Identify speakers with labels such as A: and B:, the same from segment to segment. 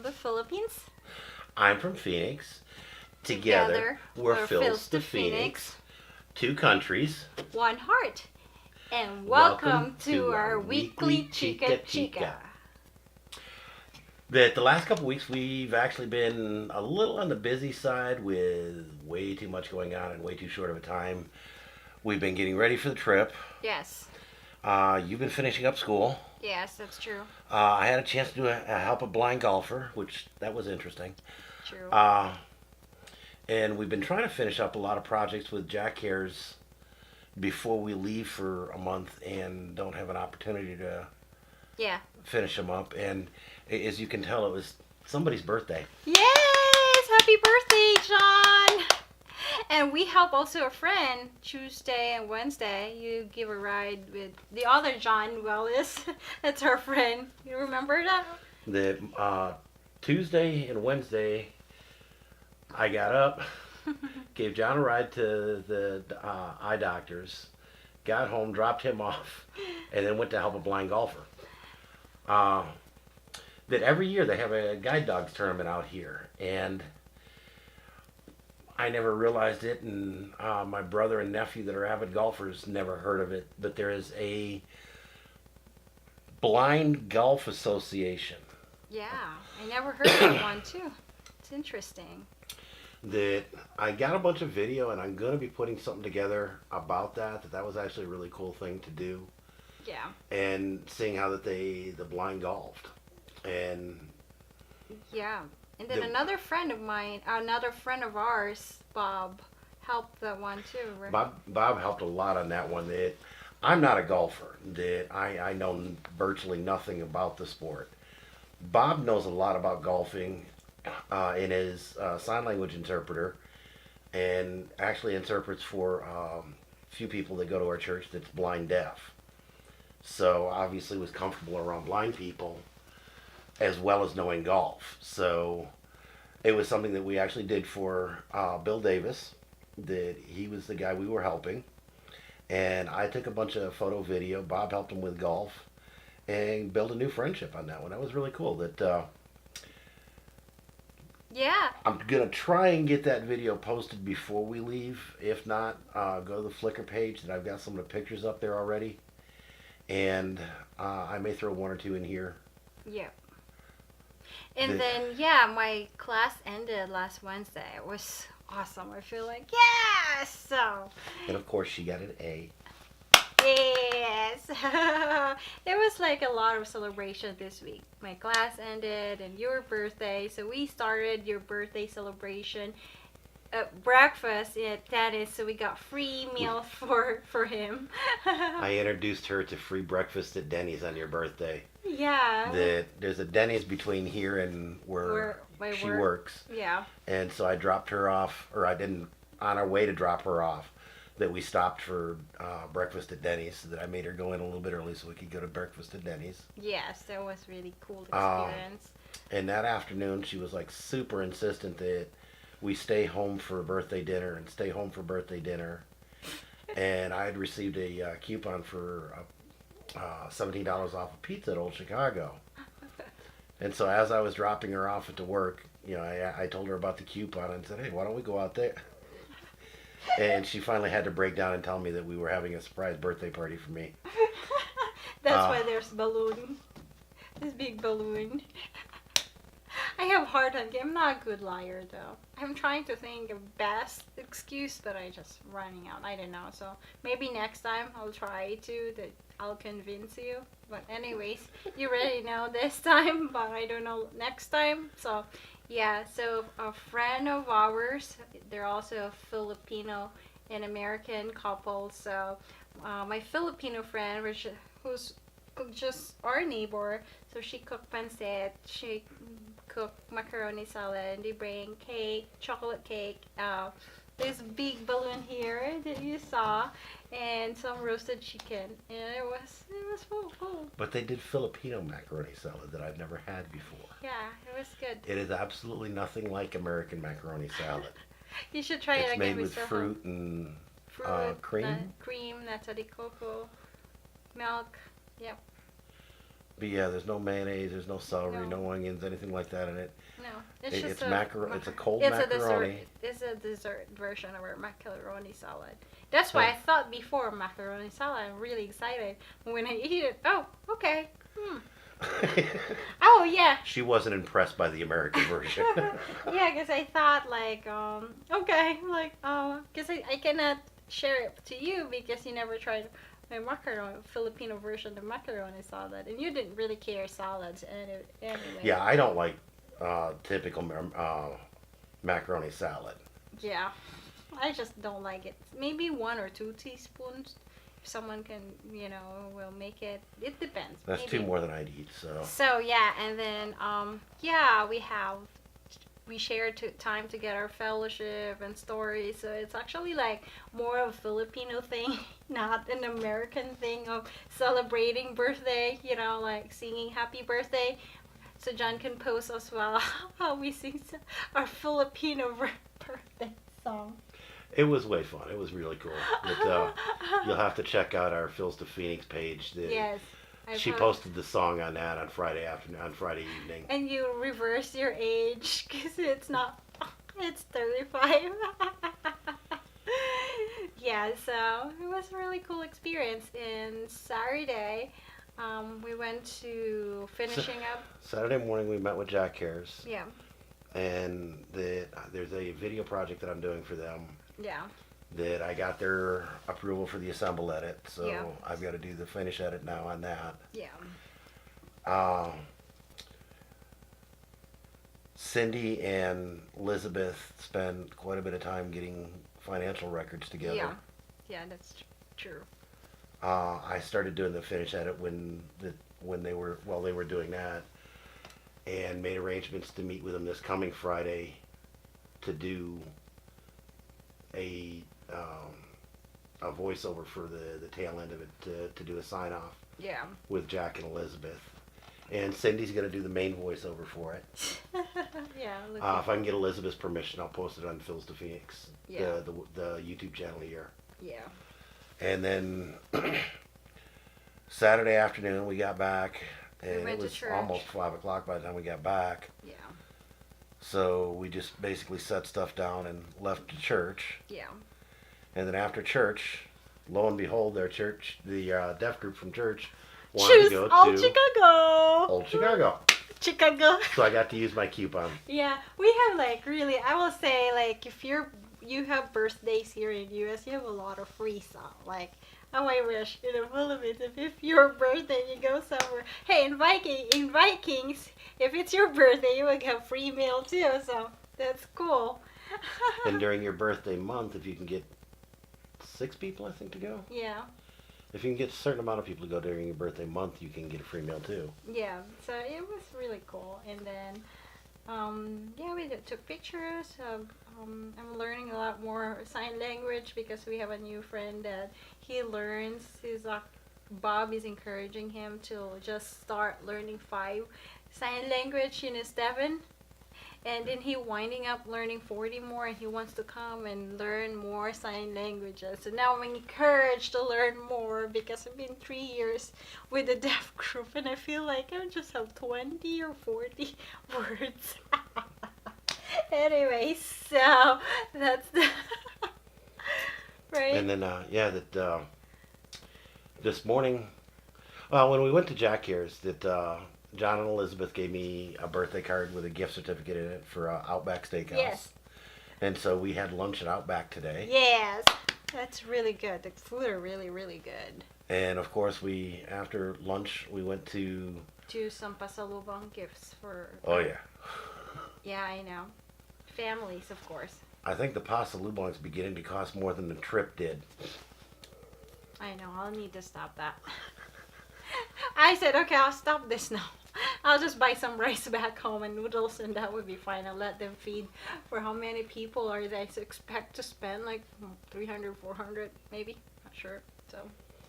A: the Philippines.
B: I'm from Phoenix. Together, we're Phil's to Phoenix. Two countries.
A: One heart. And
B: Welcome
A: welcome to our weekly Chikka-Chikka.
B: The last couple weeks, we've actually been a little on the busy side with way too much going on in way too short of a time. We've been getting ready for the trip.
A: Yes.
B: You've been finishing up school.
A: Yes, that's true.
B: I had a chance to do a help a blind golfer, which that was interesting.
A: True.
B: And we've been trying to finish up a lot of projects with Jack Hares before we leave for a month and don't have an opportunity to finish them up. And as you can tell, it was somebody's birthday.
A: Yes! Happy birthday, John! And we help also a friend Tuesday and Wednesday. You give a ride with the other John Wallace. That's our friend. You remember that?
B: The Tuesday and Wednesday, I got up, gave John a ride to the eye doctors, got home, dropped him off, and then went to help a blind golfer. That every year they have a guide dogs tournament out here, and I never realized it, and my brother and nephew that are avid golfers never heard of it, but there is a blind golf association.
A: Yeah, I never heard of one too. It's interesting.
B: That I got a bunch of video, and I'm going to be putting something together about that. That was actually a really cool thing to do.
A: Yeah.
B: And seeing how that the blind golfed. And
A: yeah. And then another friend of mine, another friend of ours, Bob, helped that one too, right?
B: Bob helped a lot on that one. That I'm not a golfer. That I know virtually nothing about the sport. Bob knows a lot about golfing in his sign language interpreter, and actually interprets for a few people that go to our church that's blind deaf. So obviously was comfortable around blind people as well as knowing golf. So it was something that we actually did for Bill Davis. That he was the guy we were helping, and I took a bunch of photo video. Bob helped him with golf and build a new friendship on that one. That was really cool. That
A: yeah.
B: I'm gonna try and get that video posted before we leave. If not, go to the Flickr page that I've got some of the pictures up there already, and I may throw one or two in here.
A: Yeah. And then my class ended last Wednesday. It was awesome. I feel like yes. So.
B: And of course, she got an A.
A: Yes. There was like a lot of celebration this week. My class ended and your birthday. So we started your birthday celebration breakfast at Dennis. So we got free meal for him.
B: I introduced her to free breakfast at Denny's on your birthday.
A: Yeah.
B: There's a Denny's between here and where she works.
A: Yeah.
B: And so I dropped her off, or I didn't, on our way to drop her off, that we stopped for breakfast at Denny's, so that I made her go in a little bit early so we could go to breakfast at Denny's.
A: Yes, that was really cool experience.
B: And that afternoon, she was like super insistent that we stay home for birthday dinner and stay home for birthday dinner. And I had received a coupon for $17 off a pizza at Old Chicago. And so as I was dropping her off at the work, I told her about the coupon and said, hey, why don't we go out there? And she finally had to break down and tell me that we were having a surprise birthday party for me.
A: That's why there's balloon. This big balloon. I have a hard time. I'm not a good liar though. I'm trying to think of best excuse, but I just running out. I don't know. So maybe next time I'll try to. That I'll convince you. But anyways, you already know this time, but I don't know next time. So yeah. So a friend of ours, they're also a Filipino and American couple. So my Filipino friend, who's just our neighbor, so she cooked pancit. She cooked macaroni salad, and they bring cake, chocolate cake, this big balloon here that you saw, and some roasted chicken, and it was full.
B: But they did Filipino macaroni salad that I've never had before.
A: Yeah, it was good.
B: It is absolutely nothing like American macaroni salad.
A: You should try it again.
B: It's made with fruit and cream.
A: Cream, nata de coco, milk. Yep.
B: But yeah, there's no mayonnaise, there's no celery,
A: No.
B: no onions, anything like that in it.
A: No, it's just
B: It's
A: a
B: It's a cold
A: it's a dessert.
B: macaroni.
A: It's a dessert version of our macaroni salad. That's why
B: Yeah.
A: I thought before macaroni salad. I'm really excited when I eat it. Oh, okay. Hmm. Oh yeah.
B: She wasn't impressed by the American version.
A: Yeah, because I thought like okay, like because I cannot share it to you because you never tried my macaroni Filipino version of macaroni salad, and you didn't really care salads anyway.
B: Yeah, I don't like typical macaroni salad.
A: Yeah, I just don't like it. Maybe 1 or 2 teaspoons. If someone can, will make it. It depends.
B: That's
A: Maybe.
B: two more than I'd eat. So
A: So yeah, and then yeah, we share time together, fellowship and stories. So it's actually like more of a Filipino thing, not an American thing of celebrating birthday. Like singing happy birthday. So John can post as well how we sing our Filipino birthday song.
B: it was way fun. It was really cool. You'll have to check out our Phil's to Phoenix page.
A: Yes.
B: She posted the song on that on Friday afternoon, on Friday evening.
A: And you reverse your age because it's not, it's 35. Yeah, so it was a really cool experience. And Saturday, we went to finishing up.
B: Saturday morning, we met with Jack Harris,
A: Yeah,
B: and there's a video project that I'm doing for them.
A: yeah,
B: That I got their approval for the assemble edit, so
A: Yeah.
B: I've got to do the finish edit now on that.
A: yeah,
B: Cindy and Elizabeth spent quite a bit of time getting financial records together.
A: yeah, yeah. That's true.
B: I started doing the finish edit when they were doing that, and made arrangements to meet with them this coming Friday to do a voiceover for the tail end of it to do a sign off
A: Yeah.
B: with Jack and Elizabeth. And Cindy's going to do the main voiceover for it.
A: Yeah.
B: If I can get Elizabeth's permission, I'll post it on Phil's to Phoenix,
A: Yeah.
B: the YouTube channel here.
A: Yeah.
B: And then Saturday afternoon we got back, and
A: went
B: it
A: to
B: was
A: church.
B: almost 5 o'clock by the time we got back.
A: Yeah.
B: So we just basically set stuff down and left to church.
A: Yeah.
B: And then after church, lo and behold, the deaf group from church wanted
A: Choose
B: to go
A: Old
B: to
A: Chicago.
B: Old Chicago.
A: Chicago.
B: So I got to use my coupon.
A: Yeah, we have like really. I will say like if you have birthdays here in US, you have a lot of free stuff. Like how I wish in the Philippines if your birthday you go somewhere. Hey, in Vikings, if it's your birthday, you will get free meal too. So that's cool.
B: And during your birthday month, if you can get 6 people, I think, to go.
A: Yeah.
B: If you can get a certain amount of people to go during your birthday month, you can get a free meal too.
A: Yeah, so it was really cool. And then, yeah, we took pictures. I'm learning a lot more sign language because we have a new friend that he learns. Bob is encouraging him to just start learning 5 sign language in his 7. And then he winding up learning 40 more, and he wants to come and learn more sign languages. So now I'm encouraged to learn more because I've been 3 years with the deaf group, and I feel like I just have 20 or 40 words. Anyway, so that's the right.
B: And then, this morning, when we went to Jack Harris, John and Elizabeth gave me a birthday card with a gift certificate in it for Outback Steakhouse.
A: Yes.
B: And so we had lunch at Outback today.
A: Yes, that's really good. The food are really, really good.
B: And of course, after lunch, we went to...
A: Do some pasalubong gifts for...
B: Oh, yeah.
A: Yeah, I know. Families, of course.
B: I think the pasalubong is beginning to cost more than the trip did.
A: I know, I'll need to stop that. I said, okay, I'll stop this now. I'll just buy some rice back home and noodles, and that would be fine. I'll let them feed. For how many people are they expect to spend? Like 300, 400, maybe? Not sure. So,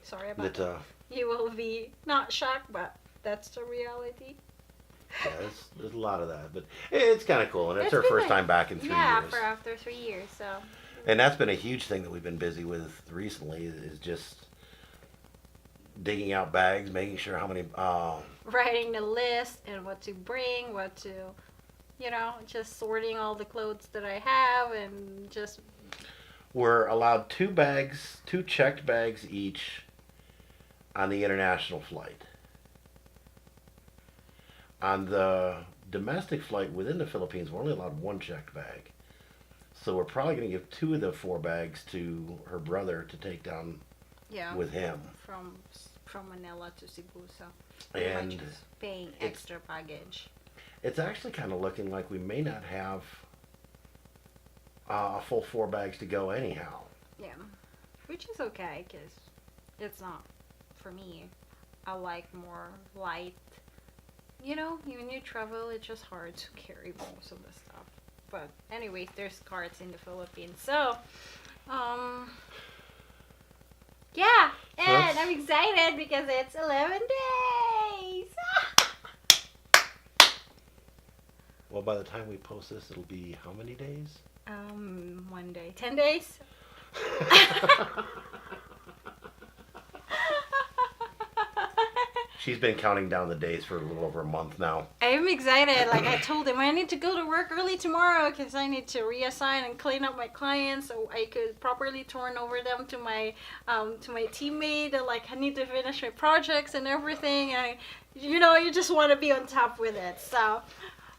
A: sorry about that. You will be not shocked, but that's the reality.
B: Yeah, there's a lot of that. But it's kind of cool, and it's her
A: been
B: first time back in 3 years.
A: Yeah, for after 3 years, so.
B: And that's been a huge thing that we've been busy with recently, is just digging out bags, making sure how many.
A: Writing the list and what to bring, what to, just sorting all the clothes that I have and just.
B: We're allowed 2 bags, 2 checked bags each on the international flight. On the domestic flight within the Philippines, we're only allowed 1 checked bag. So we're probably going to give 2 of the 4 bags to her brother to take down with him.
A: From Manila to Cebu, so
B: And
A: much is paying extra baggage.
B: It's actually kind of looking like we may not have a full 4 bags to go anyhow.
A: Yeah, which is okay because it's not for me. I like more light. When you travel, it's just hard to carry most of the stuff. But anyways, there's carts in the Philippines, so yeah, and I'm excited because it's 11 days.
B: Well, by the time we post this, it'll be how many days?
A: 1 day, 10 days.
B: She's been counting down the days for a little over a month now.
A: I'm excited. Like I told him, I need to go to work early tomorrow because I need to reassign and clean up my clients so I could properly turn over them to my teammate. And like I need to finish my projects and everything. And you just want to be on top with it. So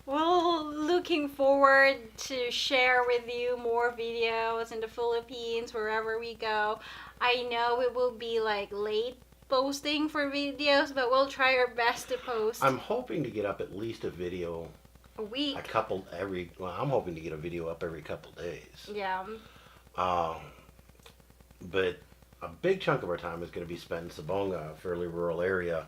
A: we're looking forward to share with you more videos in the Philippines wherever we go. I know it will be like late posting for videos, but we'll try our best to post.
B: I'm hoping to get up at least a video
A: a week.
B: I'm hoping to get a video up every couple days.
A: Yeah.
B: But a big chunk of our time is going to be spent in Sabonga, a fairly rural area.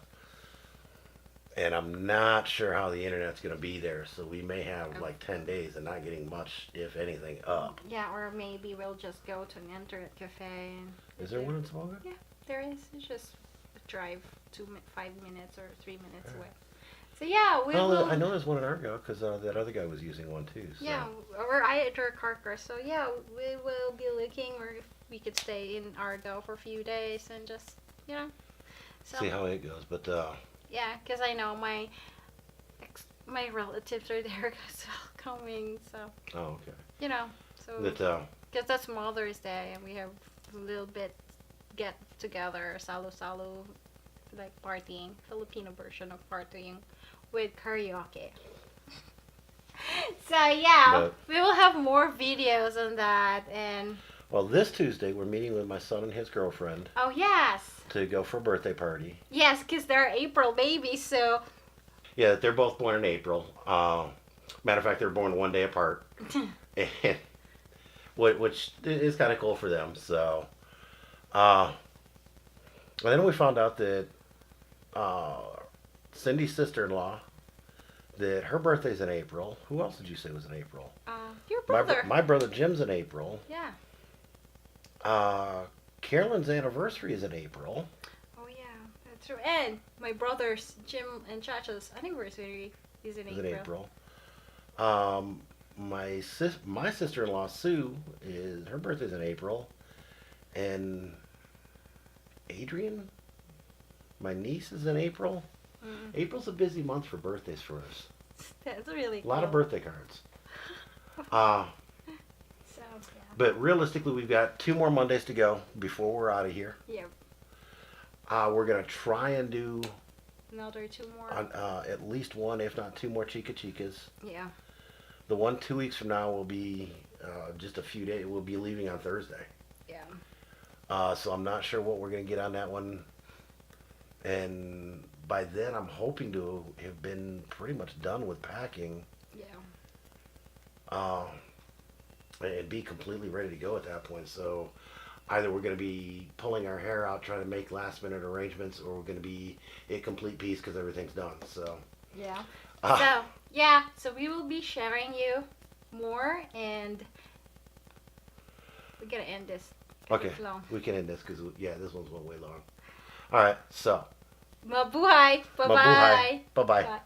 B: And I'm not sure how the internet's going to be there, so we may have like 10 days and not getting much, if anything, up.
A: Yeah, or maybe we'll just go to an internet cafe.
B: Is there one in Sabonga?
A: Yeah, there is. It's just drive 5 minutes or 3 minutes away. So yeah,
B: I know there's one in Argo because that other guy was using one too. So.
A: Yeah, or I at Carker. So yeah, we will be looking, or if we could stay in Argo for a few days and just
B: see how it goes. But
A: yeah, because I know my relatives are there still coming. So
B: okay.
A: So because that's Mother's Day and we have a little bit get together, salu-salu, like partying, Filipino version of partying with karaoke. So yeah, we will have more videos on that. And
B: well, this Tuesday we're meeting with my son and his girlfriend.
A: Oh yes.
B: To go for a birthday party.
A: Yes, because they're April babies, so.
B: Yeah, they're both born in April. Matter of fact, they're born 1 day apart, and which is kind of cool for them. So. And then we found out that Cindy's sister-in-law, that her birthday's in April. Who else did you say was in April?
A: Your brother.
B: My brother Jim's in April.
A: Yeah.
B: Carolyn's anniversary is in April.
A: Oh yeah, that's true. And my brother's Jim and Chacha's anniversary is in April.
B: My sister-in-law Sue her birthday's in April, and Adrian, my niece, is in April. April's a busy month for birthdays for us.
A: That's really cool.
B: A lot of birthday cards.
A: So, yeah.
B: But realistically, we've got 2 more Mondays to go before we're out of here.
A: Yep.
B: We're going to try and do
A: another 2 more.
B: At least 1, if not 2 more Chikka-Chikkas.
A: Yeah.
B: The one 2 weeks from now will be just a few days. We'll be leaving on Thursday.
A: Yeah.
B: So I'm not sure what we're going to get on that one. And by then, I'm hoping to have been pretty much done with packing.
A: Yeah.
B: And be completely ready to go at that point. So either we're going to be pulling our hair out trying to make last minute arrangements, or we're going to be a complete piece because everything's done. So
A: yeah. So we will be sharing you more, and we're going to end this.
B: Okay, we can end this because, this one's way long. All right, so.
A: Mabuhay. Bye-bye.
B: Mabuhay. Bye-bye.
A: Bye.